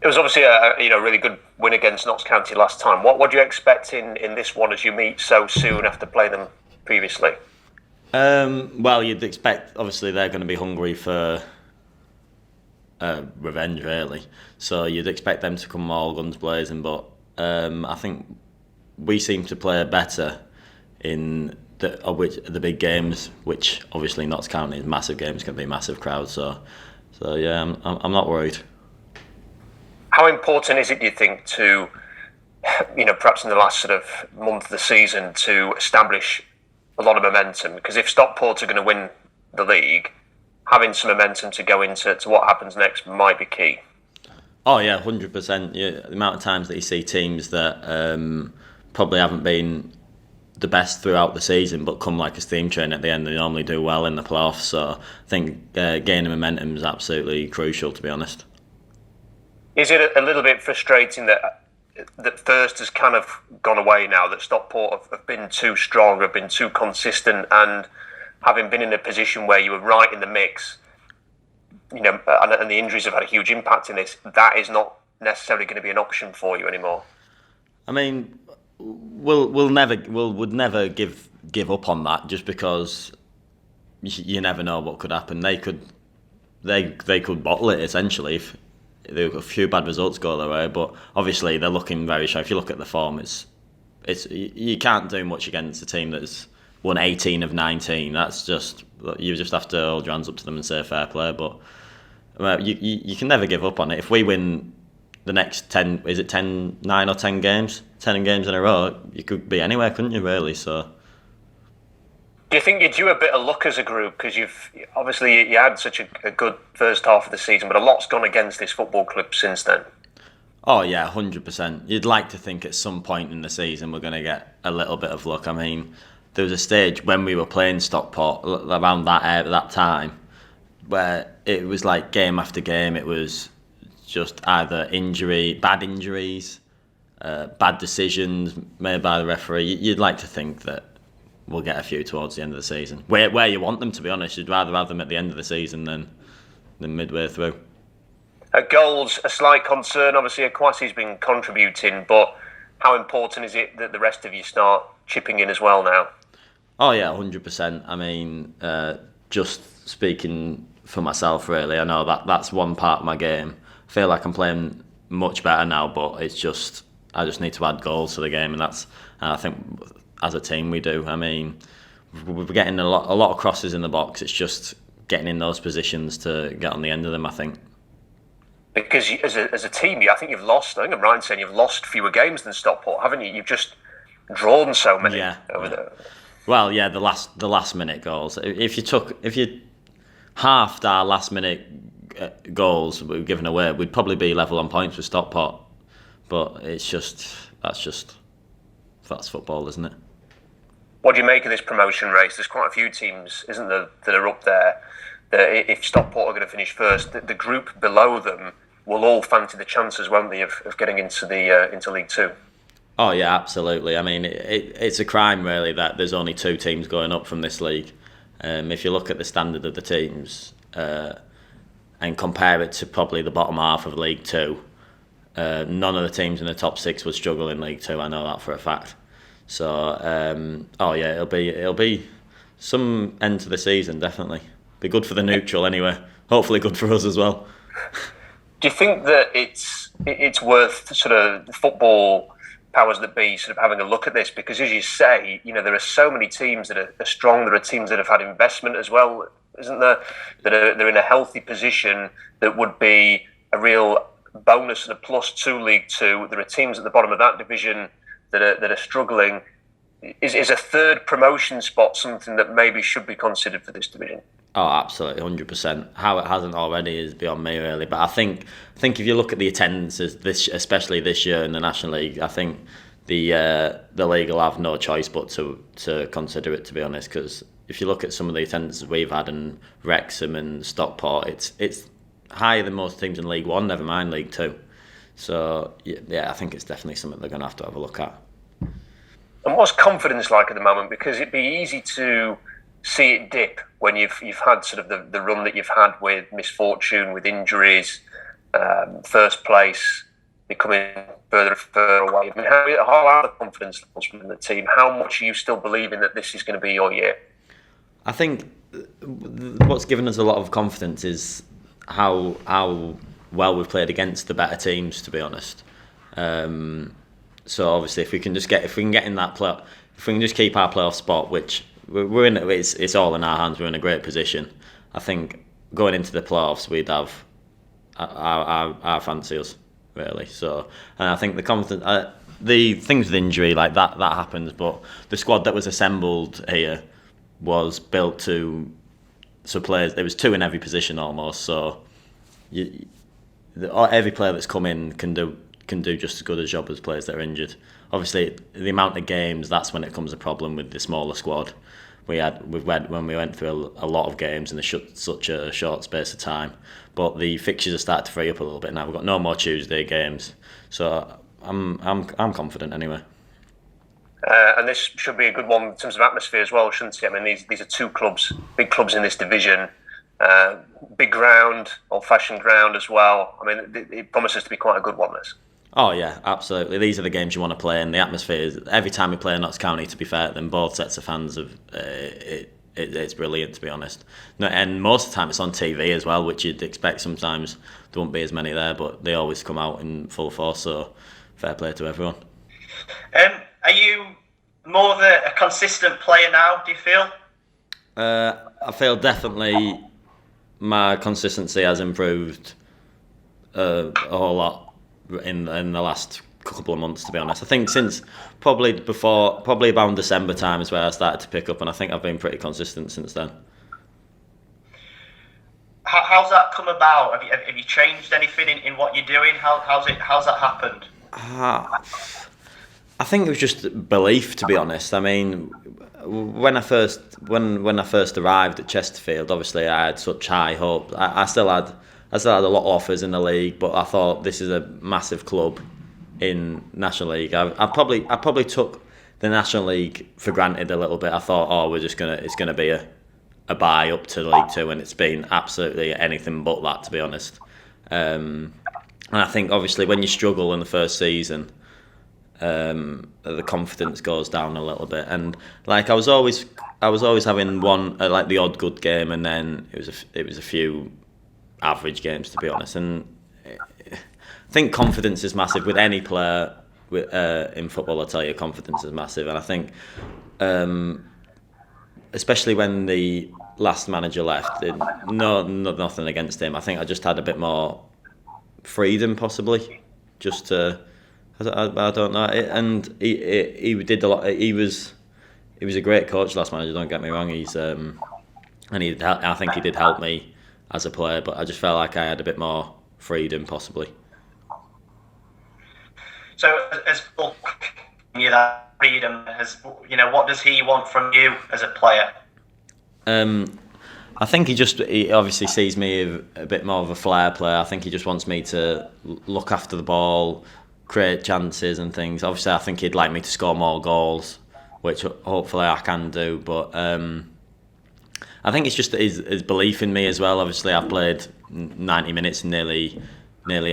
It was obviously a really good win against Notts County last time. What do you expect in this one as you meet so soon after playing them previously? Well, you'd expect, obviously, they're going to be hungry for revenge, really. So you'd expect them to come all guns blazing, but I think we seem to play better in the big games, which obviously Notts County is massive games, going to be a massive crowd. So yeah, I'm not worried. How important is it, do you think, to perhaps in the last sort of month of the season to establish a lot of momentum? Because if Stockport are going to win the league, having some momentum to go into what happens next might be key. Oh yeah, 100%. Yeah, the amount of times that you see teams that probably haven't been the best throughout the season, but come like a steam train at the end, they normally do well in the playoffs. So I think gaining momentum is absolutely crucial, to be honest. Is it a little bit frustrating that first has kind of gone away now, that Stockport have been too strong, have been too consistent, and having been in a position where you were right in the mix, and the injuries have had a huge impact in this, that is not necessarily going to be an option for you anymore? I mean, would never give up on that, just because you never know what could happen. They could bottle it essentially if a few bad results go their way. But obviously they're looking very sharp. If you look at the form, it's you can't do much against a team that's won 18 of 19. That's just, you just have to hold your hands up to them and say fair play. But you can never give up on it. If we win the next 10, is it 9 or 10 games? 10 games in a row, you could be anywhere, couldn't you, really? So, do you think you're due a bit of luck as a group? Because you had such a good first half of the season, but a lot's gone against this football club since then. Oh yeah, 100%. You'd like to think at some point in the season we're going to get a little bit of luck. I mean, there was a stage when we were playing Stockport around that time where it was like game after game, it was just either bad injuries, bad decisions made by the referee. You'd like to think that we'll get a few towards the end of the season. Where you want them, to be honest. You'd rather have them at the end of the season than midway through. Goals, a slight concern. Obviously, Akwasi's been contributing, but how important is it that the rest of you start chipping in as well now? Oh yeah, 100%. I mean, just speaking for myself, really, I know that's one part of my game. I feel like I'm playing much better now, but I just need to add goals to the game, and I think as a team we do. I mean, we're getting a lot of crosses in the box. It's just getting in those positions to get on the end of them, I think. Because as a team, I think you've lost. I think I'm right in saying you've lost fewer games than Stockport, haven't you? You've just drawn so many over there. Well, yeah, the last minute goals. If you halved our last minute goals we were given away, we'd probably be level on points with Stockport. But that's football, isn't it? What do you make of this promotion race? There's quite a few teams, isn't there, that are up there. That if Stockport are going to finish first, the group below them will all fancy the chances, won't they, of getting into League Two? Oh yeah, absolutely. I mean, it's a crime really that there's only 2 teams going up from this league. If you look at the standard of the teams and compare it to probably the bottom half of League Two, none of the teams in the top 6 would struggle in League Two. I know that for a fact. So, it'll be some end to the season, definitely. Be good for the neutral anyway. Hopefully good for us as well. Do you think that it's worth sort of football powers that be sort of having a look at this? Because as you say, there are so many teams that are strong. There are teams that have had investment as well, isn't there? They're in a healthy position that would be a real bonus and a plus to League Two. There are teams at the bottom of that division that are struggling. Is a third promotion spot something that maybe should be considered for this division? Oh, absolutely, 100%. How it hasn't already is beyond me, really. But I think if you look at the attendances, especially this year in the National League, I think the league will have no choice but to consider it, to be honest. Because if you look at some of the attendances we've had in Wrexham and Stockport, it's higher than most teams in League One, never mind League Two. So yeah, I think it's definitely something they're going to have a look at. And what's confidence like at the moment? Because it'd be easy to see it dip when you've had sort of the run that you've had with misfortune, with injuries. first place becoming further and further away. I mean, how are the confidence levels within the team? How much are you still believing that this is going to be your year? I think what's given us a lot of confidence is how well we've played against the better teams. To be honest, so obviously if we can get in that play, if we can just keep our playoff spot, which we're in, it's all in our hands. We're in a great position. I think going into the playoffs, we'd have our fancy us really. So, and I think the confidence, the things with injury like that happens, but the squad that was assembled here was built to players. There was two in every position almost. So, every player that's come in can do just as good a job as players that are injured. Obviously, the amount of games, that's when it becomes a problem with the smaller squad. When we went through a lot of games in such a short space of time, but the fixtures are starting to free up a little bit now. We've got no more Tuesday games, so I'm confident anyway. And this should be a good one in terms of atmosphere as well, shouldn't it? I mean, these are two clubs, big clubs in this division. Big ground, old-fashioned ground as well. I mean, it promises to be quite a good one, this. Oh yeah, absolutely. These are the games you want to play, and the atmosphere is every time we play in Notts County. To be fair, then both sets of fans have it's brilliant, to be honest. No, and most of the time it's on TV as well, which you'd expect. Sometimes there won't be as many there, but they always come out in full force. So fair play to everyone. Are you more of a consistent player now? Do you feel? I feel definitely my consistency has improved a whole lot in the last couple of months, to be honest. I think since probably around December time is where I started to pick up, and I think I've been pretty consistent since then. How's that come about? Have you changed anything in what you're doing? How's that happened? I think it was just belief, to be honest. I mean, when I first arrived at Chesterfield, obviously I had such high hopes. I still had a lot of offers in the league, but I thought this is a massive club in National League. I probably took the National League for granted a little bit. I thought, it's gonna be a buy up to League Two, and it's been absolutely anything but that, to be honest. And I think obviously when you struggle in the first season, the confidence goes down a little bit, and like I was always having one like the odd good game, and then it was a few average games, to be honest. And I think confidence is massive with any player in football. I tell you, confidence is massive, and I think especially when the last manager left, nothing against him. I think I just had a bit more freedom, possibly, just to. I don't know, and he did a lot. He was a great coach, last manager. Don't get me wrong. I think he did help me as a player, but I just felt like I had a bit more freedom, possibly. So, as Paul, you that freedom, what does he want from you as a player? I think he obviously sees me a bit more of a flair player. I think he just wants me to look after the ball, create chances and things. Obviously, I think he'd like me to score more goals, which hopefully I can do. But I think it's just his belief in me as well. Obviously, I've played 90 minutes in nearly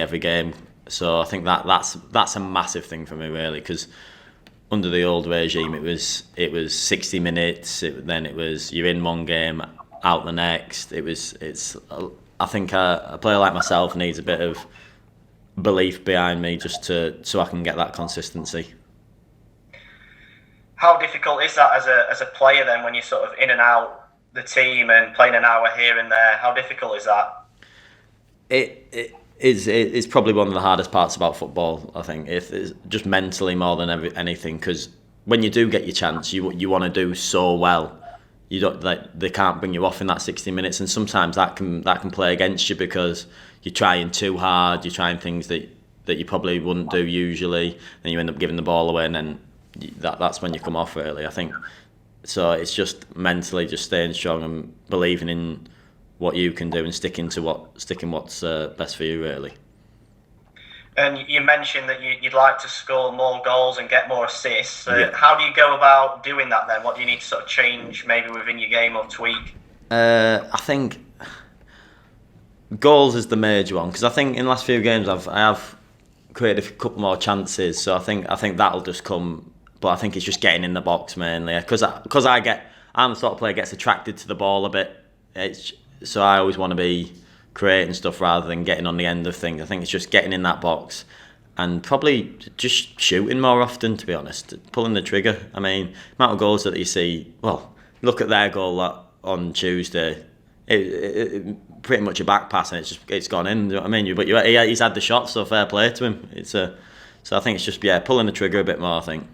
every game, so I think that's a massive thing for me, really. Because under the old regime, it was 60 minutes. Then it was you're in one game, out the next. I think a player like myself needs a bit of belief behind me just so I can get that consistency. How difficult is that as a player then, when you're sort of in and out the team and playing an hour here and there? How difficult is that? It's probably one of the hardest parts about football, I think. It's just mentally more than anything, because when you do get your chance, you want to do so well. You don't, like, they can't bring you off in that 60 minutes, and sometimes that can play against you because you're trying too hard. You're trying things that you probably wouldn't do usually, and you end up giving the ball away, and then that's when you come off, really, I think. So it's just mentally just staying strong and believing in what you can do and sticking what's best for you, really. And you mentioned that you'd like to score more goals and get more assists. Yeah. How do you go about doing that then? What do you need to sort of change maybe within your game or tweak? I think goals is the major one, because I think in the last few games I have created a couple more chances, so I think that'll just come. But I think it's just getting in the box mainly, because I'm the sort of player that gets attracted to the ball a bit. So I always want to be creating stuff rather than getting on the end of things. I think it's just getting in that box and probably just shooting more often, to be honest, pulling the trigger. I mean, amount of goals that you see. Well, look at their goal on Tuesday. It pretty much a back pass and it's gone in. You know what I mean? But he's had the shot, so fair play to him. So I think it's just pulling the trigger a bit more, I think.